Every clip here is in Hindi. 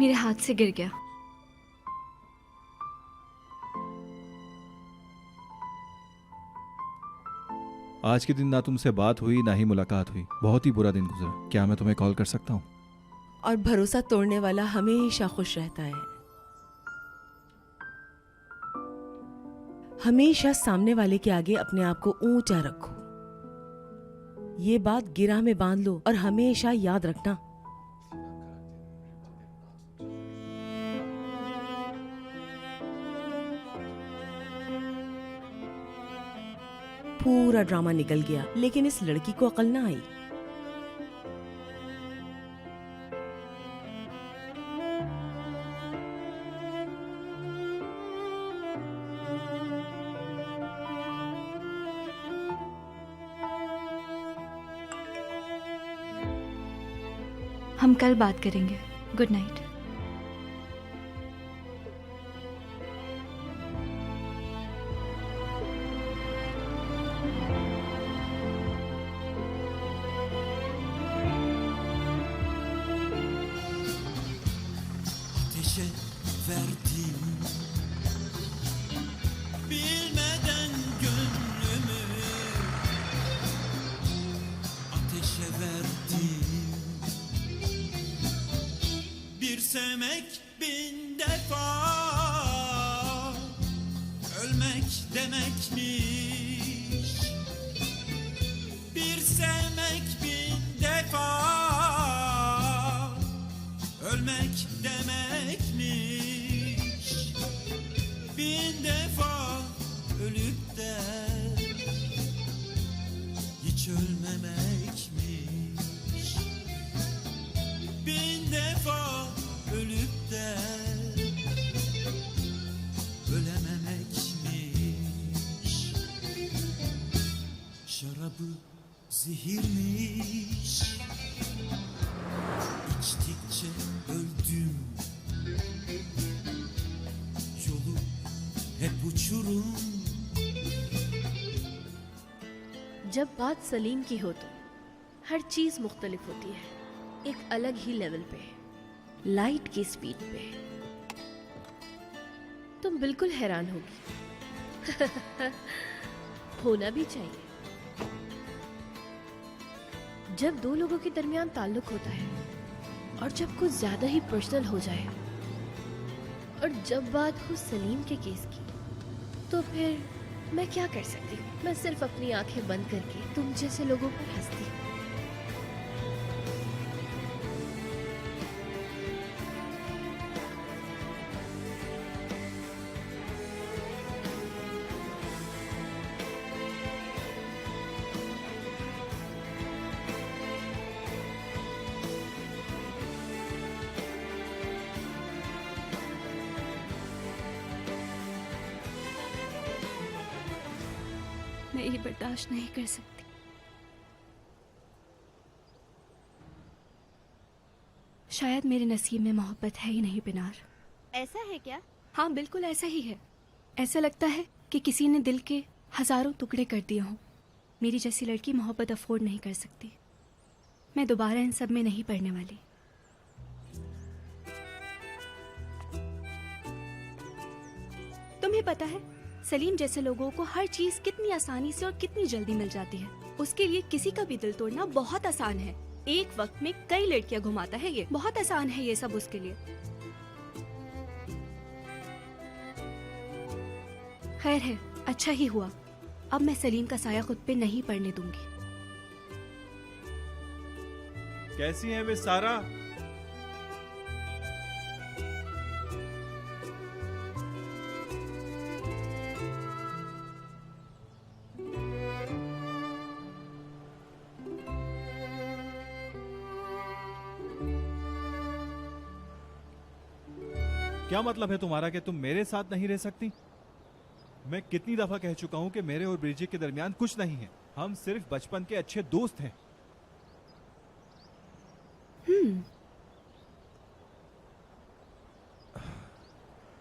मेरे हाथ से गिर गया। आज के दिन ना तुमसे बात हुई ना ही मुलाकात हुई, बहुत ही बुरा दिन गुजरा। क्या मैं तुम्हें कॉल कर सकता हूँ? और भरोसा तोड़ने वाला हमेशा खुश रहता है। हमेशा सामने वाले के आगे अपने आप को ऊंचा रखो। ये बात गिरा में बांध लो और हमेशा याद रखना, पूरा ड्रामा निकल गया लेकिन इस लड़की को अकल ना आई। हम कल बात करेंगे। Good night. Ateşe verdim bilmeden gönlümü, ateşe verdim. Bir sevmek bin defa ölmek demekmiş. Bir sevmek bin defa ölmek demekmiş. Bin defa ölüp de hiç ölmemekmiş. Bin defa ölüp de ölememekmiş. Şarabı zehirmiş, İçtikçe öldüm. Yolu hep uçurum. जब बात सलीम की हो तो हर चीज मुख्तलिफ होती है, एक अलग ही लेवल पे, लाइट की स्पीड पे। तुम बिल्कुल हैरान होगी। होना भी चाहिए। जब दो लोगों के दरमियान ताल्लुक होता है और जब कुछ ज्यादा ही पर्सनल हो जाए, और जब बात हो सलीम के केस की, तो फिर मैं क्या कर सकती हूँ? मैं सिर्फ अपनी आंखें बंद करके तुम जैसे लोगों पर हंसती हूँ। मैं ये बर्दाश्त नहीं कर सकती। शायद मेरे नसीब में मोहब्बत है ही नहीं पिनार। ऐसा है क्या? हाँ, बिल्कुल ऐसा ही है। ऐसा लगता है कि किसी ने दिल के हजारों टुकड़े कर दिए हों। मेरी जैसी लड़की मोहब्बत अफोर्ड नहीं कर सकती। मैं दोबारा इन सब में नहीं पड़ने वाली। तुम्हें पता है सलीम जैसे लोगों को हर चीज कितनी आसानी से और कितनी जल्दी मिल जाती है। उसके लिए किसी का भी दिल तोड़ना बहुत आसान है। एक वक्त में कई लड़कियां घुमाता है। ये बहुत आसान है ये सब उसके लिए। खैर है, अच्छा ही हुआ। अब मैं सलीम का साया खुद पे नहीं पड़ने दूंगी। कैसी है वे सारा? क्या मतलब है तुम्हारा कि तुम मेरे साथ नहीं रह सकती? मैं कितनी दफा कह चुका हूं कि मेरे और ब्रिजिट के दरमियान कुछ नहीं है। हम सिर्फ बचपन के अच्छे दोस्त हैं।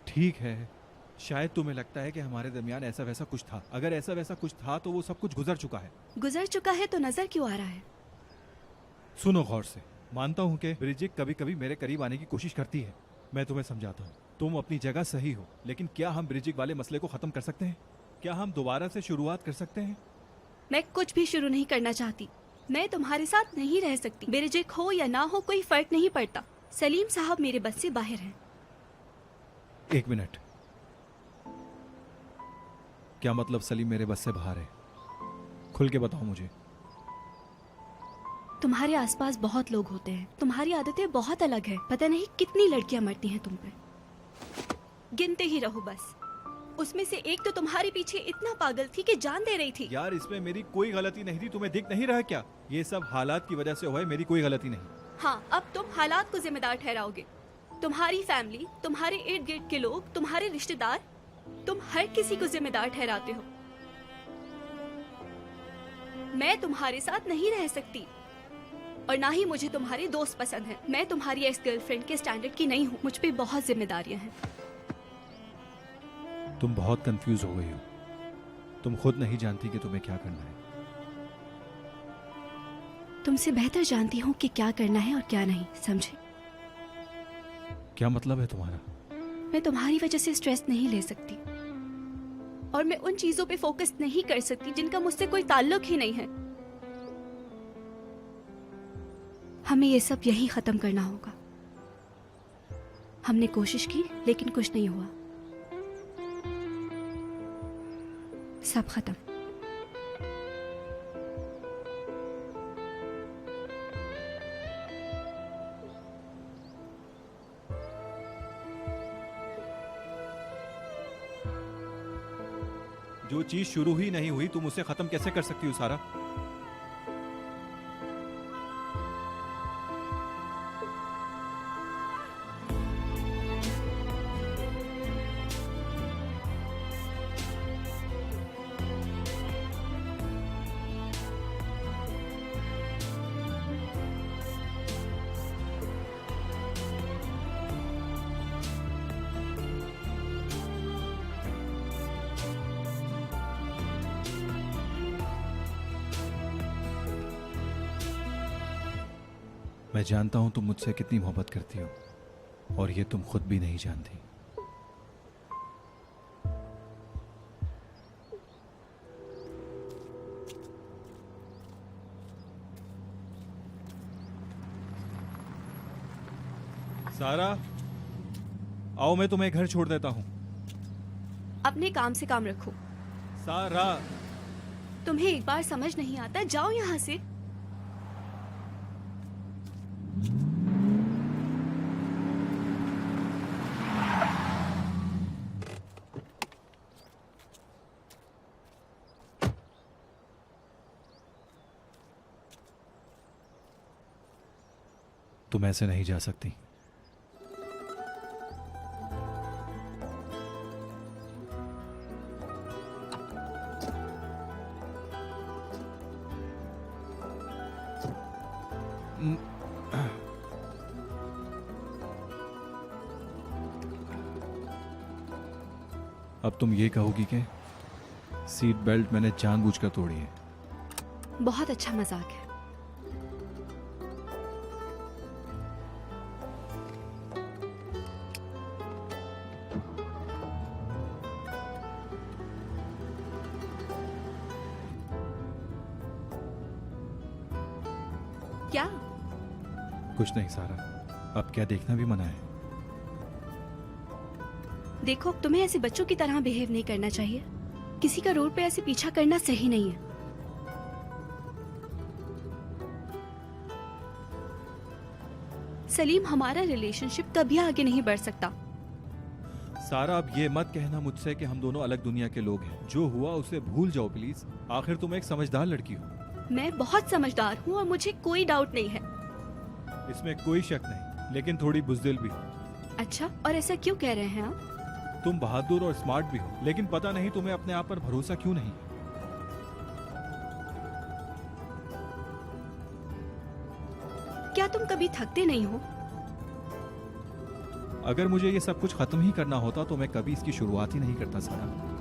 ठीक है, शायद तुम्हें लगता है कि हमारे दरमियान ऐसा वैसा कुछ था। अगर ऐसा वैसा कुछ था तो वो सब कुछ गुजर चुका है। गुजर चुका है तो नजर क्यों आ रहा है? सुनो गौर से, मानता हूं कि ब्रिजिट कभी कभी मेरे करीब आने की कोशिश करती है, मैं तुम्हें समझाता हूँ, तुम अपनी जगह सही हो, लेकिन क्या हम ब्रिजिक वाले मसले को खत्म कर सकते हैं? क्या हम दोबारा से शुरुआत कर सकते हैं? मैं कुछ भी शुरू नहीं करना चाहती। मैं तुम्हारे साथ नहीं रह सकती। ब्रिजिक हो या ना हो कोई फर्क नहीं पड़ता। सलीम साहब मेरे बस से बाहर हैं। एक मिनट, क्या मतलब सलीम मेरे बस से बाहर है? खुल के बताओ मुझे। तुम्हारे आसपास बहुत लोग होते हैं, तुम्हारी आदतें बहुत अलग है। पता नहीं कितनी लड़कियां मरती हैं तुम पे। गिनते ही रहो बस। उसमें से एक तो तुम्हारे पीछे इतना पागल थी कि जान दे रही थी। यार इसमें मेरी कोई गलती नहीं थी, तुम्हें दिख नहीं रहा क्या? ये सब हालात की वजह से हुआ है, मेरी कोई गलती नहीं। हाँ, अब तुम हालात को जिम्मेदार ठहराओगे। तुम्हारी फैमिली, तुम्हारे इर्द गिर्द के लोग, तुम्हारे रिश्तेदार, तुम हर किसी को जिम्मेदार ठहराते हो। मैं तुम्हारे साथ नहीं रह सकती और ना ही मुझे तुम्हारे दोस्त पसंद हैं। मैं तुम्हारी एक्स गर्लफ्रेंड के स्टैंडर्ड की नहीं हूँ। मुझ पे बहुत जिम्मेदारियां हैं। तुम बहुत कंफ्यूज हो गई हो। तुम खुद नहीं जानती कि तुम्हें क्या करना है। तुमसे बेहतर जानती हूँ कि क्या करना है और क्या नहीं, समझे? क्या मतलब है तुम्हारा? मैं तुम्हारी वजह से स्ट्रेस नहीं ले सकती और मैं उन चीजों पे फोकस नहीं कर सकती जिनका मुझसे कोई ताल्लुक ही नहीं है। हमें ये सब यहीं खत्म करना होगा। हमने कोशिश की लेकिन कुछ नहीं हुआ। सब खत्म। जो चीज शुरू ही नहीं हुई तुम उसे खत्म कैसे कर सकती हो सारा? मैं जानता हूं तुम मुझसे कितनी मोहब्बत करती हो और ये तुम खुद भी नहीं जानती। सारा, आओ मैं तुम्हें घर छोड़ देता हूं। अपने काम से काम रखो। सारा, तुम्हें एक बार समझ नहीं आता, जाओ यहाँ से। तुम ऐसे नहीं जा सकती। अब तुम ये कहोगी कि सीट बेल्ट मैंने जानबूझकर तोड़ी है। बहुत अच्छा मजाक है। क्या? कुछ नहीं सारा, अब क्या देखना भी मना है। देखो, तुम्हें ऐसे बच्चों की तरह बिहेव नहीं करना चाहिए। किसी का रोड पे ऐसे पीछा करना सही नहीं है। सलीम, हमारा रिलेशनशिप कभी आगे नहीं बढ़ सकता। सारा, अब ये मत कहना मुझसे कि हम दोनों अलग दुनिया के लोग हैं। जो हुआ उसे भूल जाओ प्लीज। आखिर तुम एक समझदार लड़की हो। मैं बहुत समझदार हूँ और मुझे कोई डाउट नहीं है। इसमें कोई शक नहीं, लेकिन थोड़ी बुज़दिल भी हो। अच्छा, और ऐसा क्यों कह रहे हैं आप? तुम बहादुर और स्मार्ट भी हो, लेकिन पता नहीं तुम्हें अपने आप पर भरोसा क्यों नहीं। क्या तुम कभी थकते नहीं हो? अगर मुझे ये सब कुछ खत्म ही करना होता तो मैं कभी इसकी शुरुआत ही नहीं करता सारा।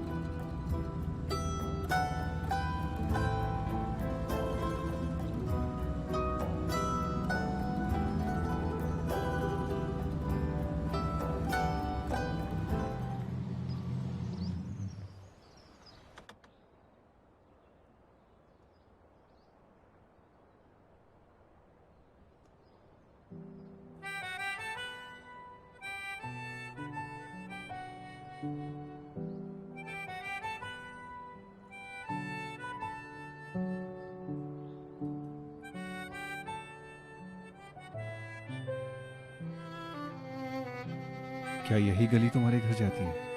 क्या यही गली तुम्हारे घर जाती है?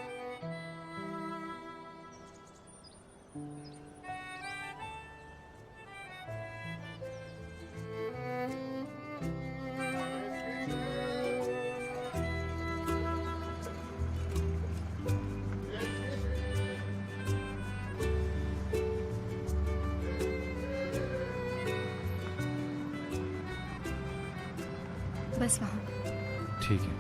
बस वहाँ। ठीक है।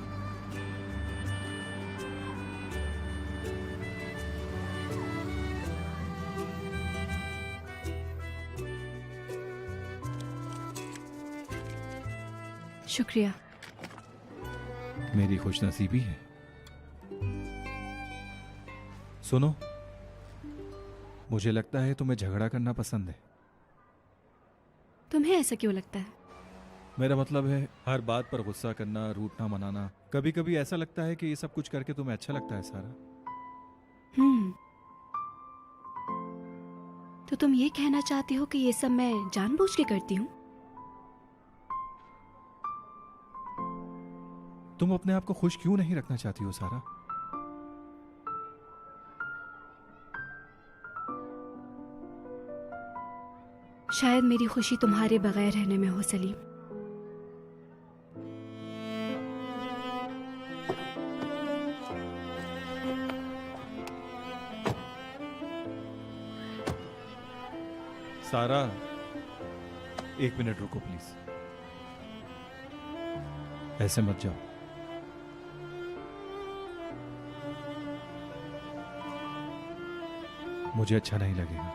शुक्रिया। मेरी खुशनसीबी है। सुनो, मुझे लगता है तुम्हें झगड़ा करना पसंद है। तुम्हें ऐसा क्यों लगता है? मेरा मतलब है हर बात पर गुस्सा करना, रूठना मनाना। कभी कभी ऐसा लगता है कि ये सब कुछ करके तुम्हें अच्छा लगता है सारा। तो तुम ये कहना चाहती हो कि ये सब मैं जानबूझ के करती हूँ? तुम अपने आप को खुश क्यों नहीं रखना चाहती हो सारा? शायद मेरी खुशी तुम्हारे बगैर रहने में हो सलीम। सारा, एक मिनट रुको प्लीज। ऐसे मत जाओ। मुझे अच्छा नहीं लगेगा।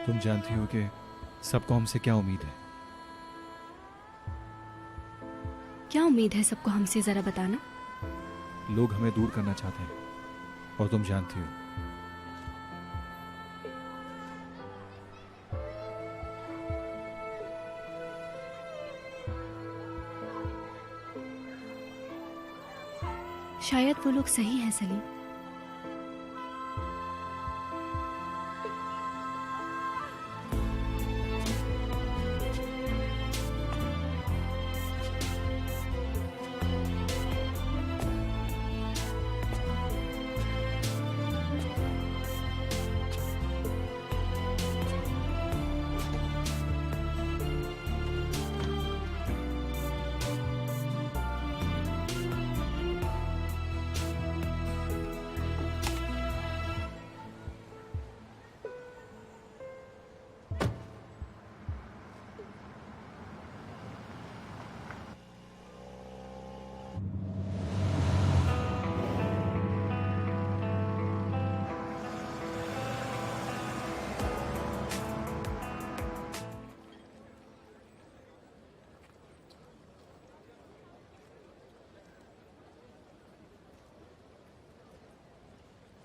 तुम जानती हो कि सबको हमसे क्या उम्मीद है। क्या उम्मीद है सबको हमसे, जरा बताना। लोग हमें दूर करना चाहते हैं और तुम जानती हो। शायद वो लोग सही हैं सलीम।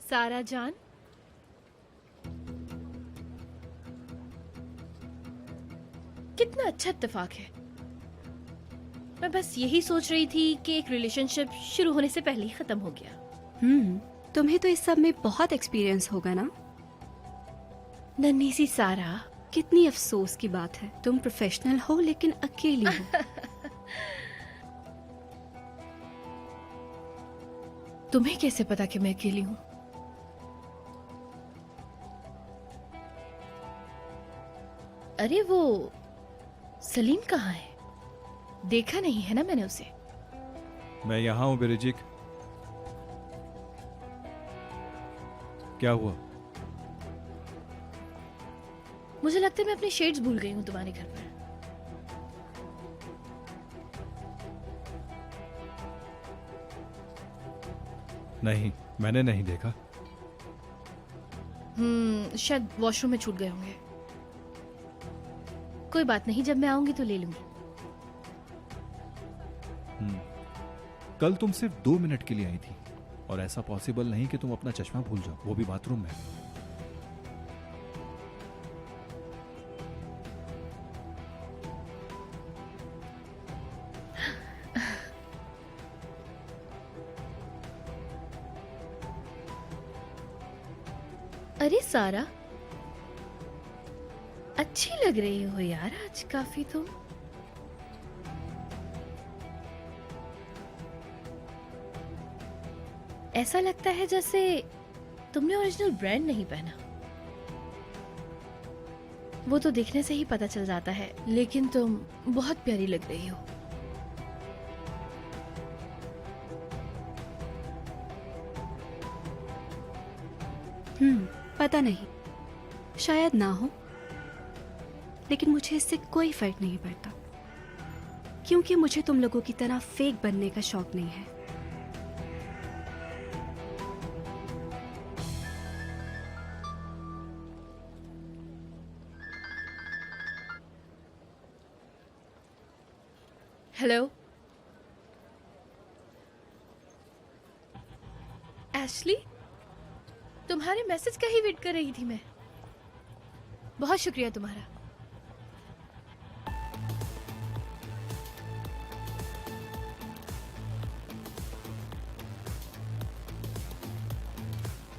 सारा जान, कितना अच्छा इत्तेफाक है। मैं बस यही सोच रही थी कि एक रिलेशनशिप शुरू होने से पहले ही खत्म हो गया। तुम्हें तो इस सब में बहुत एक्सपीरियंस होगा ना। नन्ही सी सारा। कितनी अफसोस की बात है, तुम प्रोफेशनल हो लेकिन अकेली हो। तुम्हें कैसे पता कि मैं अकेली हूँ? अरे वो सलीम कहाँ है? देखा नहीं है ना मैंने उसे। मैं यहां हूं बिरिजिक। क्या हुआ? मुझे लगता है मैं अपने शेड्स भूल गई हूँ तुम्हारे घर पर। नहीं, मैंने नहीं देखा। शायद वॉशरूम में छूट गए होंगे। कोई बात नहीं, जब मैं आऊंगी तो ले लूंगी। कल तुम सिर्फ 2 मिनट के लिए आई थी और ऐसा पॉसिबल नहीं कि तुम अपना चश्मा भूल जाओ, वो भी बाथरूम में। अरे सारा, अच्छी लग रही हो यार, आज काफी तुम। ऐसा लगता है जैसे तुमने ओरिजिनल ब्रांड नहीं पहना। वो तो देखने से ही पता चल जाता है, लेकिन तुम बहुत प्यारी लग रही हो। पता नहीं, शायद ना हो, लेकिन मुझे इससे कोई फर्क नहीं पड़ता, क्योंकि मुझे तुम लोगों की तरह फेक बनने का शौक नहीं है। हेलो एशली, तुम्हारे मैसेज का ही वेट कर रही थी मैं। बहुत शुक्रिया तुम्हारा।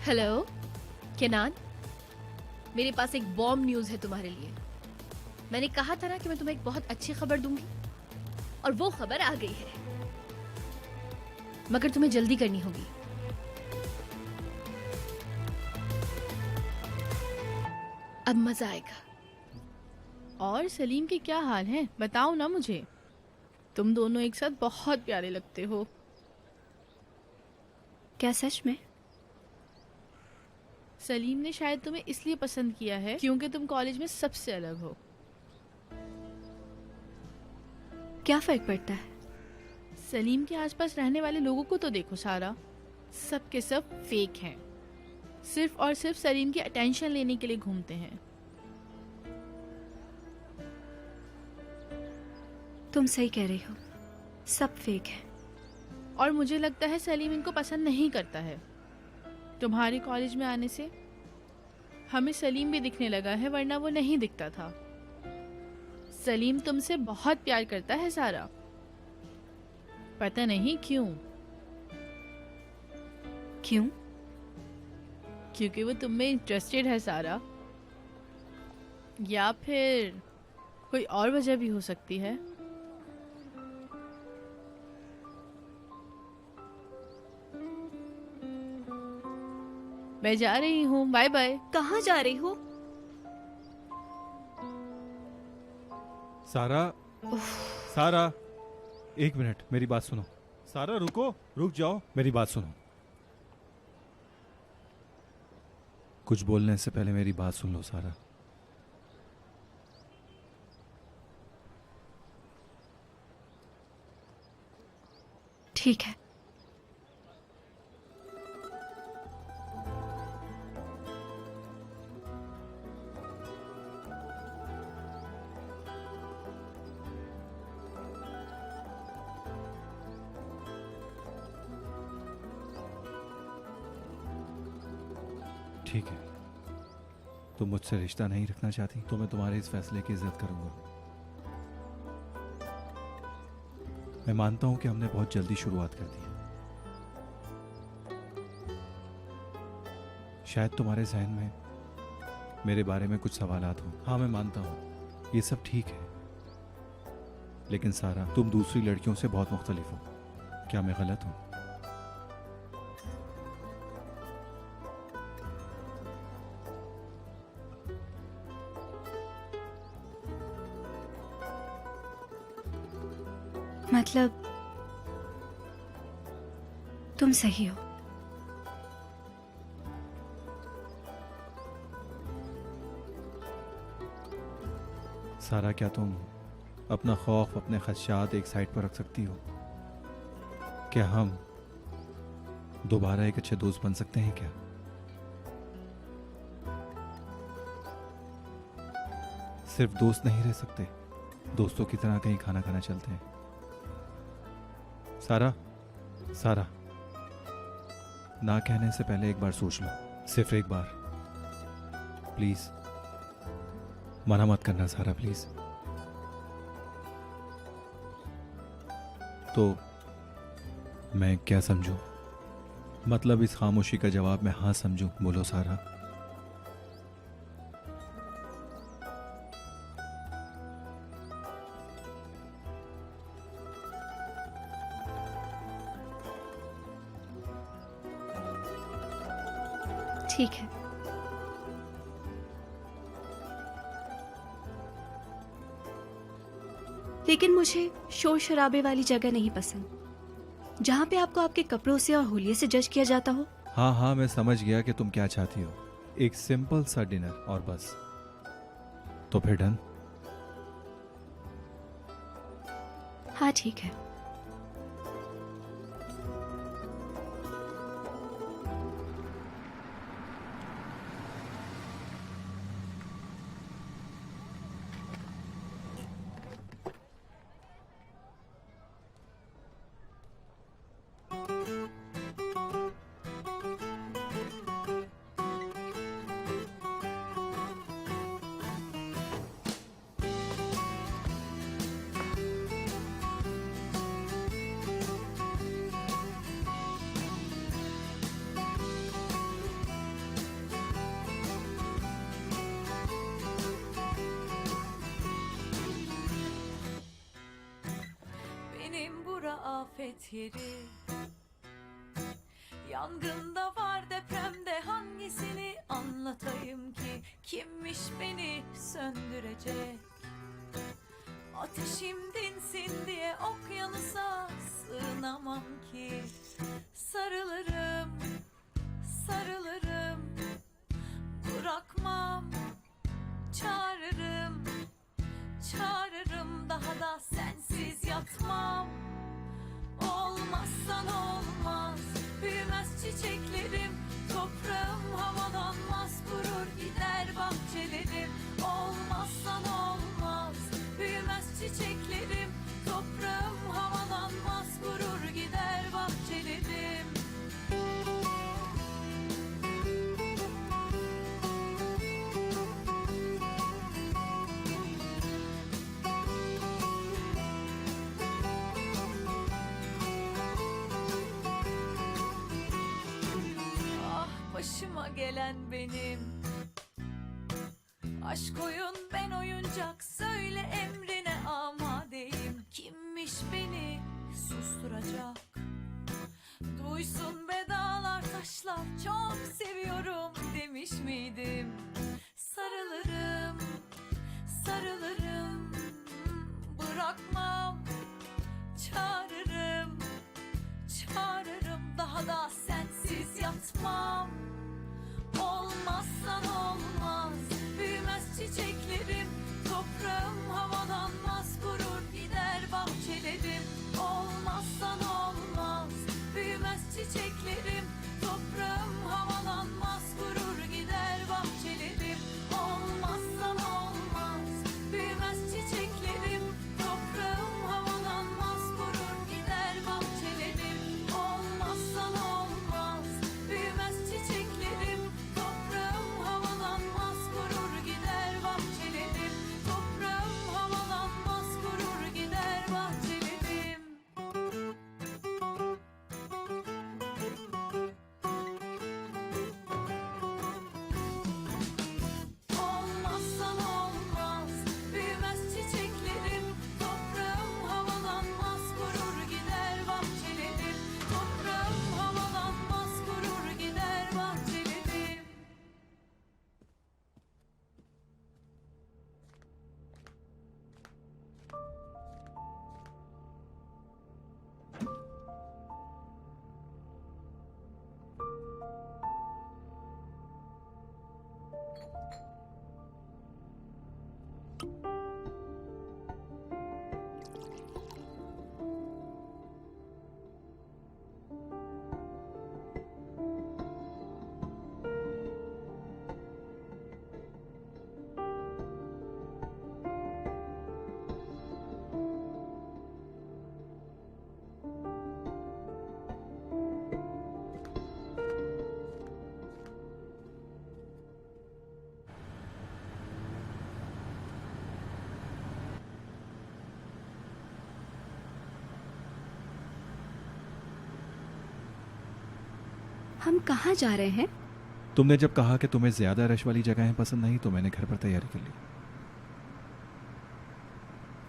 हेलो केनान, मेरे पास एक बॉम्ब न्यूज़ है तुम्हारे लिए। मैंने कहा था ना कि मैं तुम्हें एक बहुत अच्छी खबर दूंगी, और वो खबर आ गई है, मगर तुम्हें जल्दी करनी होगी। अब मजा आएगा। और सलीम के क्या हाल हैं? बताओ ना मुझे। तुम दोनों एक साथ बहुत प्यारे लगते हो। क्या सच में? सलीम ने शायद तुम्हें इसलिए पसंद किया है क्योंकि तुम कॉलेज में सबसे अलग हो। क्या फर्क पड़ता है? सलीम के आसपास रहने वाले लोगों को तो देखो सारा, सब के सब फेक हैं। सिर्फ और सिर्फ सलीम की अटेंशन लेने के लिए घूमते हैं। तुम सही कह रही हो, सब फेक है। और मुझे लगता है सलीम इनको पसंद नहीं करता है। तुम्हारे कॉलेज में आने से हमें सलीम भी दिखने लगा है, वरना वो नहीं दिखता था। सलीम तुमसे बहुत प्यार करता है सारा, पता नहीं क्यों। क्यों? क्योंकि वो तुम में इंटरेस्टेड है सारा, या फिर कोई और वजह भी हो सकती है। मैं जा रही हूँ, बाय बाय। कहाँ जा रही हो? सारा, सारा, एक मिनट, मेरी बात सुनो। सारा रुको, रुक जाओ, मेरी बात सुनो। कुछ बोलने से पहले मेरी बात सुन लो सारा। ठीक है। ठीक है, तुम मुझसे रिश्ता नहीं रखना चाहती तो मैं तुम्हारे इस फैसले की इज्जत करूंगा। मैं मानता हूं कि हमने बहुत जल्दी शुरुआत कर दी है। शायद तुम्हारे जहन में मेरे बारे में कुछ सवालात हो। हाँ, मैं मानता हूं, ये सब ठीक है। लेकिन सारा, तुम दूसरी लड़कियों से बहुत मुख्तलिफ हो। क्या मैं गलत हूं? मतलब तुम सही हो। सारा, क्या तुम अपना खौफ, अपने खदशात एक साइड पर रख सकती हो? क्या हम दोबारा एक अच्छे दोस्त बन सकते हैं क्या? सिर्फ दोस्त नहीं रह सकते, दोस्तों की तरह कहीं खाना खाना चलते हैं। सारा, सारा, ना कहने से पहले एक बार सोच लो, सिर्फ एक बार। प्लीज मना मत करना सारा, प्लीज। तो मैं क्या समझूं? मतलब इस खामोशी का जवाब मैं हाँ समझूं? बोलो सारा। ठीक है। लेकिन मुझे शोर शराबे वाली जगह नहीं पसंद, जहाँ पे आपको आपके कपड़ों से और होलिये से जज किया जाता हो। हाँ हाँ, मैं समझ गया कि तुम क्या चाहती हो। एक सिंपल सा डिनर और बस। तो फिर डन। हाँ ठीक है। Benim bura afet yeri. Yangında var, depremde hangisini anlatayım ki? Kimmiş beni söndürecek? Ateşim dinsin diye okyanusa sığınamam ki. Sarılırım, sarılırım, bırakmam, çağırırım, çağırırım, daha da sensiz yatmam. Olmazsan olmaz, büyümez çiçeklerim, toprağım havalanmaz, kurur gider bahçelerim. Olmazsan olmaz, büyümez çiçeklerim, toprağım havalanmaz, kurur gider bahçelerim. Ah, başıma gelen benim. Aşk oyun, ben oyuncak, söyle emrine amadeyim. Kimmiş beni susturacak? Duysun be dağlar taşlar, çok seviyorum demiş miydim? Sarılırım, sarılırım, bırakmam, çağırırım, çağırırım, daha da sensiz yatmam. Olmazsan olmaz, büyümez çiçeklerim, toprağım havalanmaz, kurur gider bahçelerim. Olmazsan olmaz, büyümez çiçeklerim, toprağım havalanmaz, kurur gider bahçelerim. Olmazsan olmaz, büyümez çiçeklerim, toprağım havalanmaz, kurur gider bahçelerim. Olmazsan olmaz, büyümez çiçeklerim, toprağım havalanmaz, kurur gider bahçelerim. Toprağım havalanmaz, kurur gider bahçelerim. Olmazsan olmaz, büyümez çiçeklerim, toprağım havalanmaz, kurur gider bahçelerim. Toprağım havalanmaz, kurur gider bahçelerim. हम कहाँ जा रहे हैं? तुमने जब कहा कि तुम्हें ज्यादा रश वाली जगहें पसंद नहीं, तो मैंने घर पर तैयारी कर ली।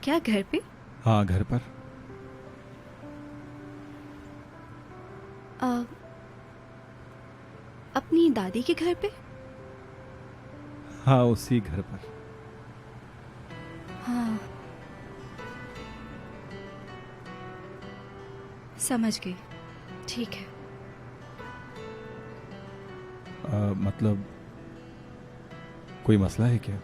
क्या घर पे? हाँ, घर पर। अब अपनी दादी के घर पे? हाँ, उसी घर पर। हाँ, समझ गई। ठीक है। मतलब कोई मसला है क्या?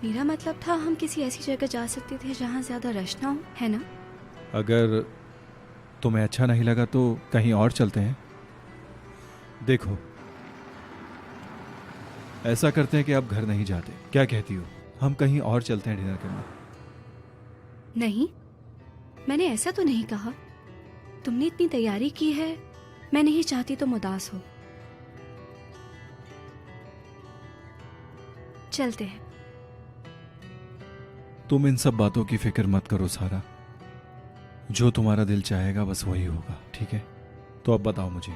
मेरा मतलब था हम किसी ऐसी जगह जा सकते थे जहाँ ज्यादा रश ना हो, है ना? अगर तुम्हें अच्छा नहीं लगा तो कहीं और चलते हैं। देखो, ऐसा करते हैं कि आप घर नहीं जाते, क्या कहती हो? हम कहीं और चलते हैं डिनर करने। नहीं, मैंने ऐसा तो नहीं कहा। तुमने इतनी तैयारी की है, मैं नहीं चाहती तुम उदास हो। चलते हैं। तुम इन सब बातों की फिक्र मत करो सारा। जो तुम्हारा दिल चाहेगा बस वही होगा, ठीक है? तो अब बताओ मुझे,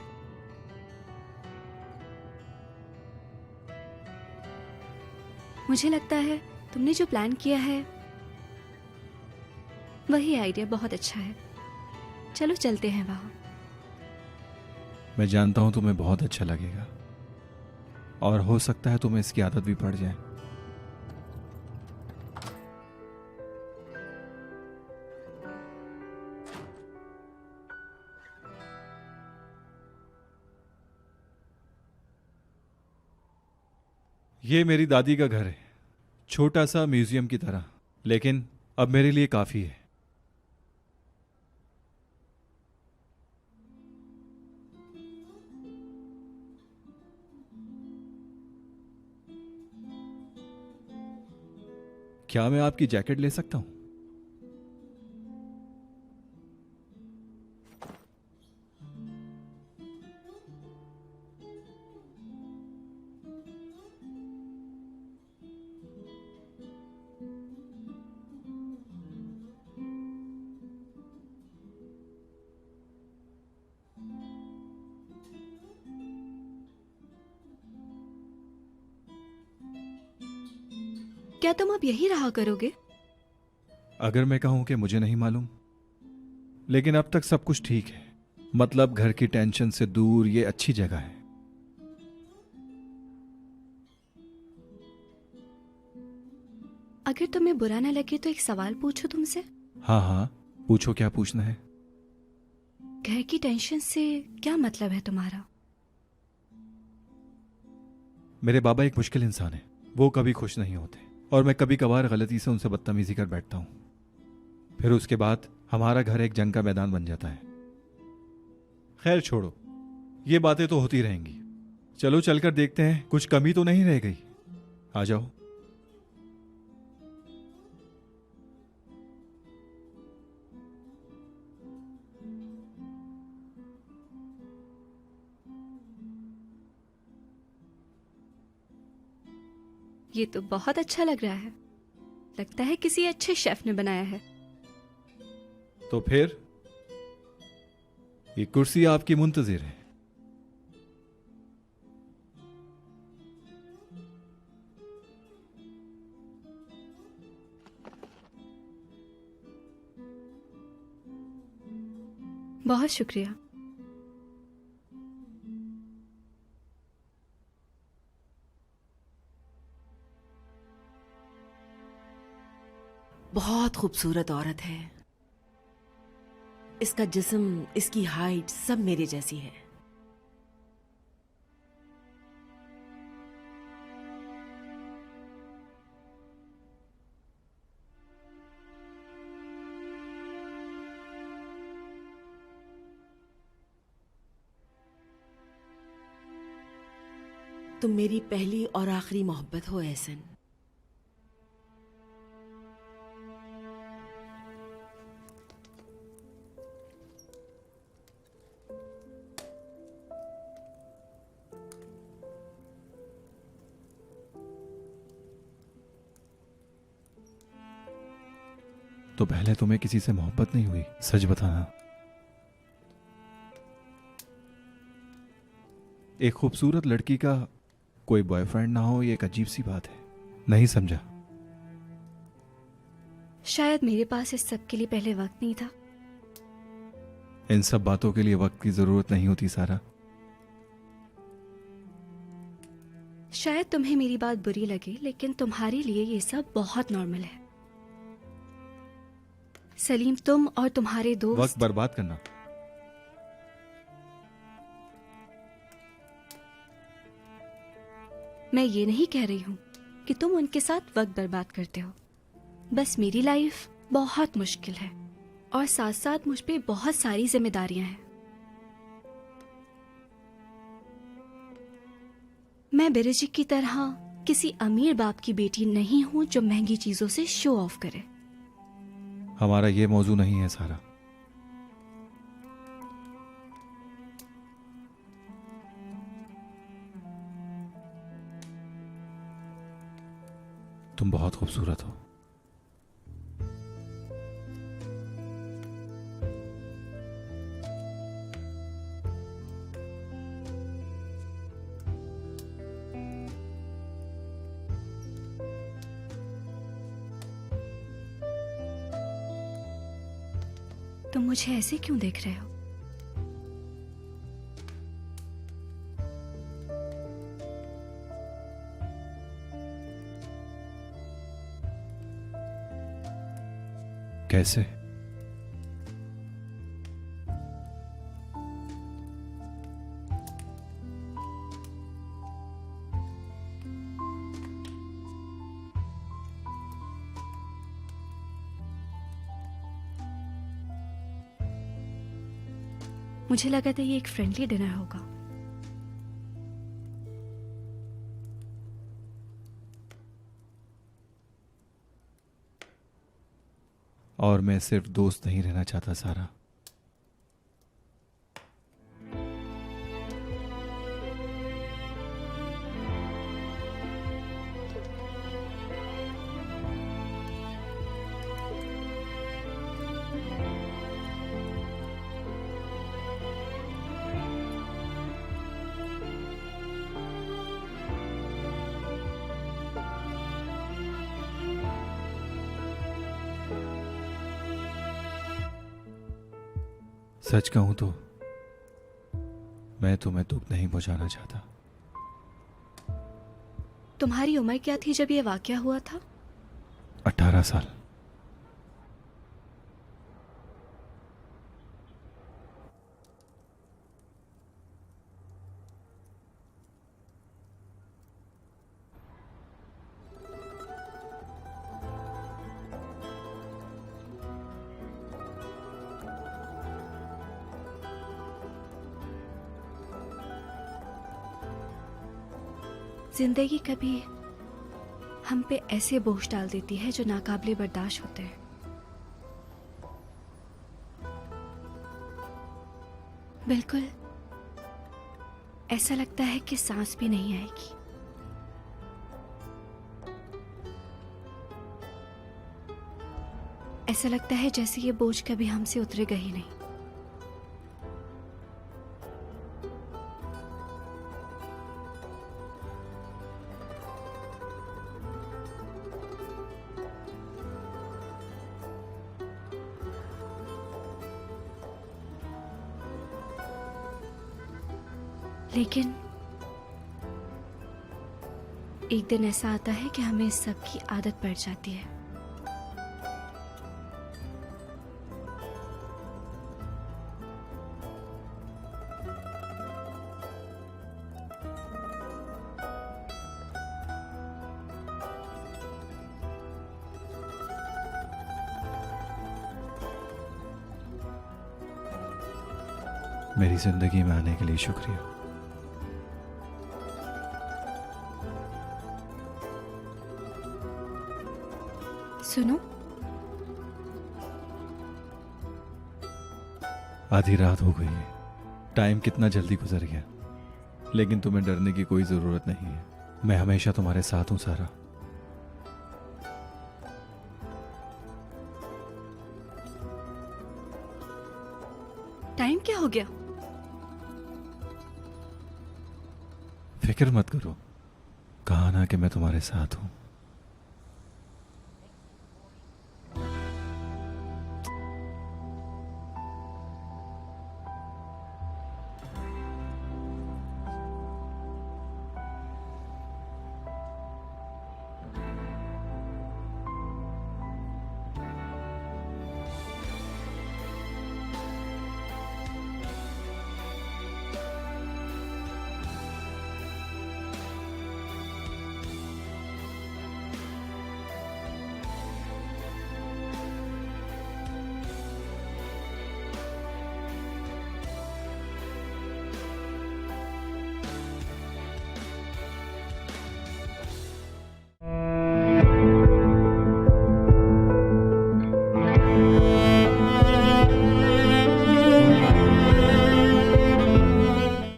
मुझे लगता है तुमने जो प्लान किया है वही आइडिया बहुत अच्छा है। चलो चलते हैं वहां। मैं जानता हूं तुम्हें बहुत अच्छा लगेगा और हो सकता है तुम्हें इसकी आदत भी पड़ जाए। ये मेरी दादी का घर है, छोटा सा म्यूजियम की तरह, लेकिन अब मेरे लिए काफी है। क्या मैं आपकी जैकेट ले सकता हूं? क्या तुम अब यही रहा करोगे? अगर मैं कहूं कि मुझे नहीं मालूम, लेकिन अब तक सब कुछ ठीक है। मतलब घर की टेंशन से दूर ये अच्छी जगह है। अगर तुम्हें बुरा ना लगे तो एक सवाल पूछूं तुमसे? हाँ हाँ, पूछो, क्या पूछना है? घर की टेंशन से क्या मतलब है तुम्हारा? मेरे बाबा एक मुश्किल इंसान है। वो कभी खुश नहीं होते और मैं कभी कभार गलती से उनसे बदतमीजी कर बैठता हूं। फिर उसके बाद हमारा घर एक जंग का मैदान बन जाता है। खैर छोड़ो, ये बातें तो होती रहेंगी। चलो चलकर देखते हैं, कुछ कमी तो नहीं रह गई। आ जाओ। ये तो बहुत अच्छा लग रहा है। लगता है किसी अच्छे शेफ ने बनाया है। तो फिर ये कुर्सी आपकी मुंतजिर है। बहुत शुक्रिया। बहुत खूबसूरत औरत है। इसका जिस्म, इसकी हाइट सब मेरे जैसी है। तुम मेरी पहली और आखिरी मोहब्बत हो एहसन। तो पहले तुम्हें किसी से मोहब्बत नहीं हुई? सच बताना। एक खूबसूरत लड़की का कोई बॉयफ्रेंड ना हो, ये एक अजीब सी बात है। नहीं समझा? शायद मेरे पास इस सब के लिए पहले वक्त नहीं था। इन सब बातों के लिए वक्त की जरूरत नहीं होती सारा। शायद तुम्हें मेरी बात बुरी लगे, लेकिन तुम्हारे लिए ये सब बहुत नॉर्मल है। सलीम, तुम और तुम्हारे दोस्त वक्त बर्बाद करना। मैं ये नहीं कह रही हूँ कि तुम उनके साथ वक्त बर्बाद करते हो। बस मेरी लाइफ बहुत मुश्किल है और साथ साथ मुझ पे बहुत सारी जिम्मेदारियां हैं। मैं बिरजी की तरह किसी अमीर बाप की बेटी नहीं हूं जो महंगी चीजों से शो ऑफ करे। हमारा ये मौजू नहीं है सारा। तुम बहुत खूबसूरत हो। तुम मुझे ऐसे क्यों देख रहे हो? कैसे? मुझे लगा था ये एक फ्रेंडली डिनर होगा। और मैं सिर्फ दोस्त नहीं रहना चाहता सारा। सच कहूं तो मैं तुम्हें दुख नहीं पहुंचाना चाहता। तुम्हारी उम्र क्या थी जब ये वाकया हुआ था? 18 साल। जिंदगी कभी हम पे ऐसे बोझ डाल देती है जो नाकाबिले बर्दाश्त होते हैं। बिल्कुल ऐसा लगता है कि सांस भी नहीं आएगी। ऐसा लगता है जैसे ये बोझ कभी हमसे उतरेगा ही नहीं। लेकिन एक दिन ऐसा आता है कि हमें इस सब की आदत पड़ जाती है। मेरी जिंदगी में आने के लिए शुक्रिया। सुनो, आधी रात हो गई है। टाइम कितना जल्दी गुजर गया। लेकिन तुम्हें डरने की कोई जरूरत नहीं है। मैं हमेशा तुम्हारे साथ हूं सारा। टाइम क्या हो गया? फिक्र मत करो, कहा ना कि मैं तुम्हारे साथ हूं।